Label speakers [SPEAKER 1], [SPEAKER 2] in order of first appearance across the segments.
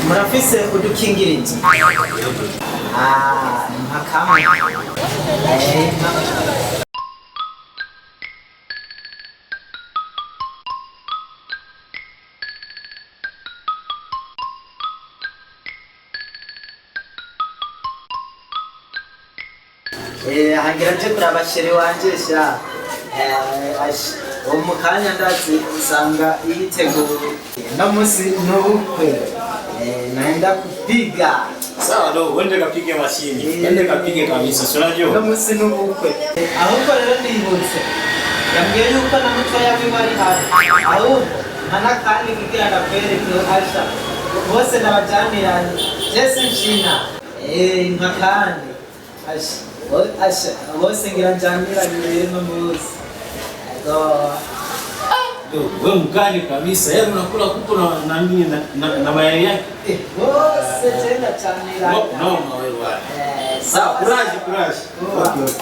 [SPEAKER 1] murafise udukingirizo mpakamwe hangira nje kuraba sheri wanje sha umukanya ndazi usanga yiteguye no musi n'ubukwe naenda kupiga
[SPEAKER 2] sawa ndo uende kapige mashini uende kapige kabisa si unajua
[SPEAKER 1] no musi n'ubukwe ahubwo rero ndibutse yambwiye yuko na mutwe yawe bari hari ahubwo nana kandi kugira ndakwereke asha bose nabajaniranye Jesse Nshina nkakandi asha bose ngira njaniranye rero no musi
[SPEAKER 2] wewe mkali kabisa. Yeye unakula kuku na nini na mayai yake.
[SPEAKER 1] Bose tena chanira.
[SPEAKER 2] No, wewe. Sawa, kuraji. Okay.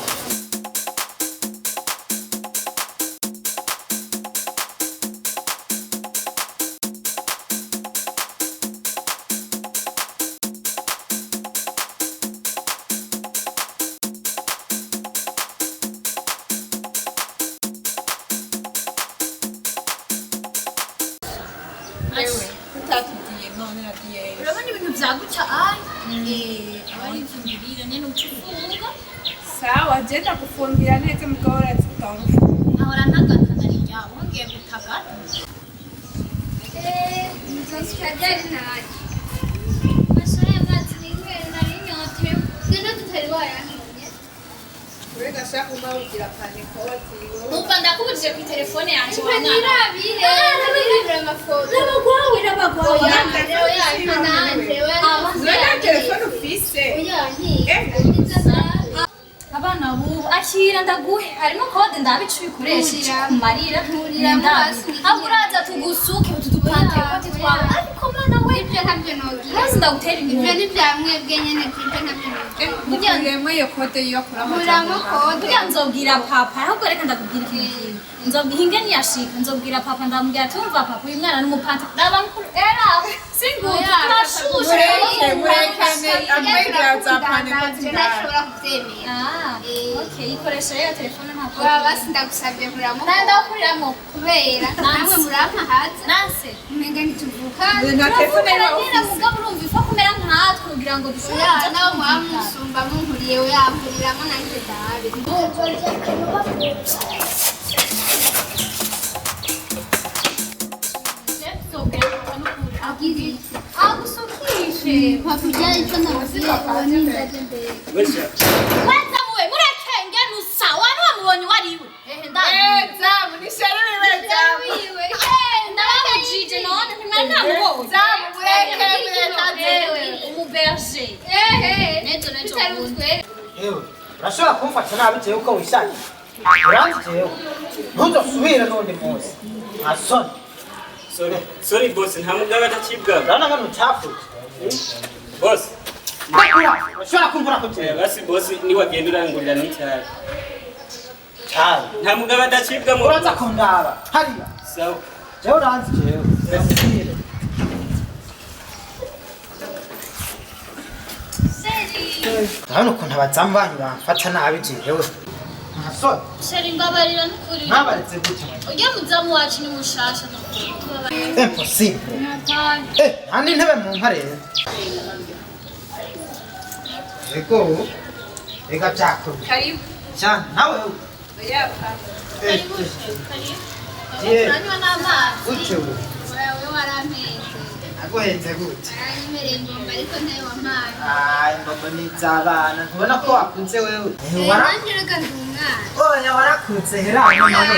[SPEAKER 3] Urabona ibintu byaguca abari ivy'imirire nyene ucufunga
[SPEAKER 4] sawa agenda kufungira neza mugahora zitanga
[SPEAKER 3] ahora ntagakana rya wongeye gutagana
[SPEAKER 4] nzosikaryari naye
[SPEAKER 3] masore amazi nimwe nari nyote ngene tutari wayantumye
[SPEAKER 4] urega shaka umawugira panikoti
[SPEAKER 3] numva ndakubujije ku telefone yanje
[SPEAKER 4] nirabire amafoto
[SPEAKER 3] n'abagwawe
[SPEAKER 4] zona telefone ufise
[SPEAKER 3] abana bubu akira ndaguhe harimo kode ndabica ubikoresheje kumarira ahubwo uraza tugusuke utudupante koti twawe ariko mwana we
[SPEAKER 4] ibyo ntabyo nogira
[SPEAKER 3] hasi ndagutera
[SPEAKER 4] ibyo
[SPEAKER 3] inkuru
[SPEAKER 4] ni bya mwebwe nyene bwite ntabyo nogira
[SPEAKER 3] Kugira
[SPEAKER 4] iyo kode yo kuramo
[SPEAKER 3] kode kugira nzobwira papa ahubwo reka ndakubwira ikintu nzobwira niyashika nzobwira papa ndamubwira ati umva papa uyu mwana n'umupante ndaba mukuru era singuye turashushe
[SPEAKER 4] murekane amwegira za panikoti
[SPEAKER 3] ndashobora kubyemera okay ikoresha rero telefone ntabwo
[SPEAKER 4] basi ndagusabye kuramo
[SPEAKER 3] ndakuriramo
[SPEAKER 4] kubera namwe murampa haza
[SPEAKER 3] nanse
[SPEAKER 4] umenga ntituvuka
[SPEAKER 3] na telefone yawe mugabo urumva ifa kumera nkatwe kugira ngo dushobore
[SPEAKER 4] kuja nawe mwamusumba munkuriye we yampuriramo nanjye dabe
[SPEAKER 3] agusukishe
[SPEAKER 4] pakuja icyo nabwiye abanindaje mbere
[SPEAKER 3] kwanza muwe murekenge nusawa n'uwamubonye wariwe
[SPEAKER 4] zamu ni sheri wiwe
[SPEAKER 3] wiwe ndababujije none ntimwari namubonye
[SPEAKER 4] zamu mureke
[SPEAKER 3] umuberge nejo
[SPEAKER 1] Ewe urashobora kumfata nabi jewe uko wishakiye uranzi jewe ntuzosubire n'undi munsi nta soni
[SPEAKER 2] Sorry boss, nta mugabo atacibwa.
[SPEAKER 1] urabona nk'abantu ucafuye
[SPEAKER 2] Boss,
[SPEAKER 1] urashobora kumvura ko jewe
[SPEAKER 2] basi boss ni wagenda urangurira n'icyayi.
[SPEAKER 1] cyane
[SPEAKER 2] Nta mugabo atacibwa mu.
[SPEAKER 1] uraza kundaba hariya
[SPEAKER 2] Sawa.
[SPEAKER 1] jewe uranzi jewe mbesire urabona ukuntu abazamu banyu bamfata nabi jewe nta soni
[SPEAKER 3] sheri mbabarira n'ukuri
[SPEAKER 1] ntabaretse gute
[SPEAKER 3] ujya muzamu wacu ni mushasha
[SPEAKER 1] impossible nta n'intebe mu mparere ego reka byakora
[SPEAKER 4] karibu
[SPEAKER 1] cyane nawe
[SPEAKER 4] yapa
[SPEAKER 3] uranywa n'amazi
[SPEAKER 1] gute we
[SPEAKER 4] wewe warampeze
[SPEAKER 1] naguhenze gute
[SPEAKER 4] aranyemereye ingomba ariko ntayo wampaye
[SPEAKER 1] ingomba ni iz'abana ntubona ko wakunze wewe
[SPEAKER 4] nanjye reka ndi umwana
[SPEAKER 1] oya warakunze herano nawe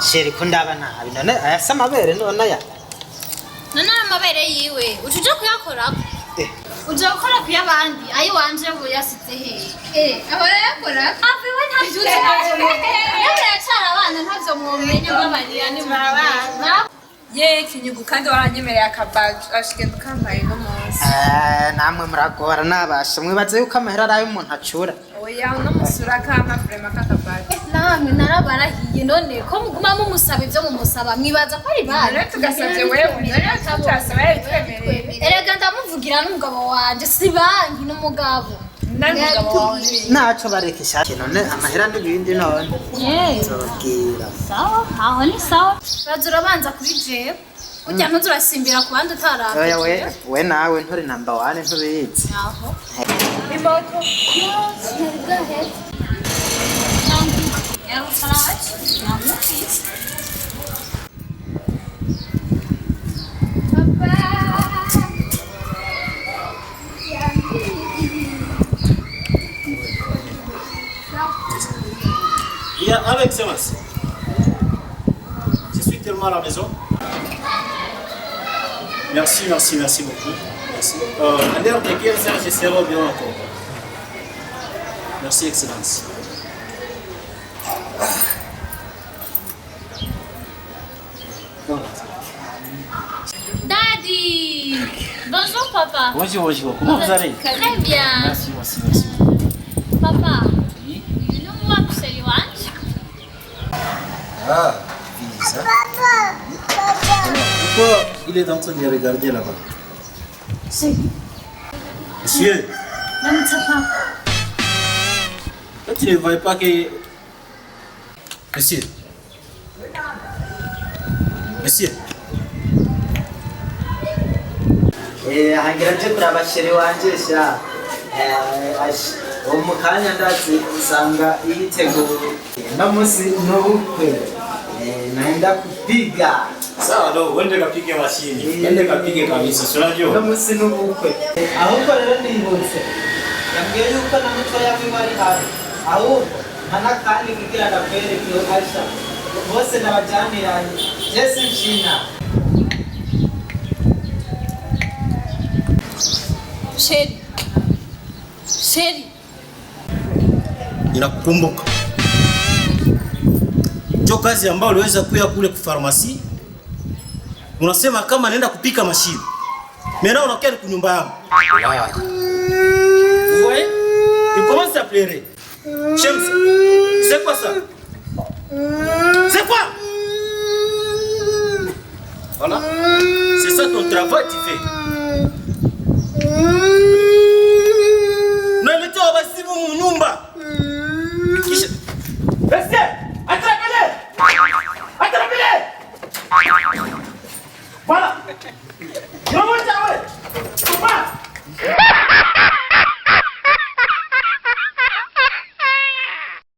[SPEAKER 1] sheri ko ndaba nabi none aya se amabere none aya
[SPEAKER 3] none amabere yiwe uje kuyakora uje gukora kuyabandi ayi wanje ngo yasize hehe
[SPEAKER 4] ahora yakora
[SPEAKER 3] afi we ntabyuze ntabyo yawe yacara abana ntabyo mumenye babarira ni murabana
[SPEAKER 5] ye kinyugu kandi waranyemereye akabaji ashigenda ukampaye no munsi.
[SPEAKER 1] Namwe muragora nabasha mwibaze yuko amahera ari umuntu acura.
[SPEAKER 5] Oya no musura kama frema kakabaji.
[SPEAKER 3] namwe narabarahiye none ko muguma mumusaba ivyo mumusaba mwibaza ko ari bana
[SPEAKER 5] None tugasavye wewe none tutasaba yitwemereye.
[SPEAKER 3] erega ndamuvugira n'umugabo wanje si banki n'umugabo
[SPEAKER 5] Nani mugabo wawe?
[SPEAKER 1] Naco barekesha none amahera n'ibindi none. Nzobabwira.
[SPEAKER 3] sawa aho ni sawa bazura banza kuri jewe ujya ntuzurasimbira ku bandi utarabye
[SPEAKER 1] Oya we nawe nturi number 1 ntubizi.
[SPEAKER 3] aho
[SPEAKER 5] Imoto.
[SPEAKER 3] Ela fala, não fiz.
[SPEAKER 2] Bien, avec excellence. Je suis tellement à la maison. Merci beaucoup. Merci. À l'heure de 15 heures, je serai au bureau encore. Merci, Excellence.
[SPEAKER 3] Daddy! Bonjour, papa.
[SPEAKER 2] Bonjour. Comment vous allez?
[SPEAKER 3] Très bien.
[SPEAKER 2] Merci.
[SPEAKER 3] Papa, you know what you want?
[SPEAKER 2] Ah, ça. Pourquoi il est en train de regarder là-bas? Monsieur, toi, tu ne vois pas que... Monsieur.
[SPEAKER 1] Hangira je kurabashiri wanje sha. Umukanya ndazi usanga yiteguye. Namusi n'ubukwe. Naenda kupiga.
[SPEAKER 2] Sawa ndo uende kapige mashini. Uende kapige kabisa. Si unajua?
[SPEAKER 1] Namusi n'ubukwe. Ahubwo rero ndibutse. Yambwiye yuko na mutwe yawe bari hafi. Ahubwo ntanakandi kigira ndapere kiyo Aisha. Bose nabajaniranye. Jesse Nshina.
[SPEAKER 3] Sheri.
[SPEAKER 2] Ninakukumbuka. Jo kazi ambayo uliweza kuya kule kufarmasi. Unasema kama naenda kupika mashini. Mimi nao unakia ku nyumba yangu. Ouais. Il commence à pleurer. James. C'est quoi ça? C'est quoi? Voilà. C'est ça ton travail tu fais. Unaletea wasibu mnyumba. Kisha. Reste! Attrapez-le! Voilà. Non, moi, ça ouais. Tu peux pas.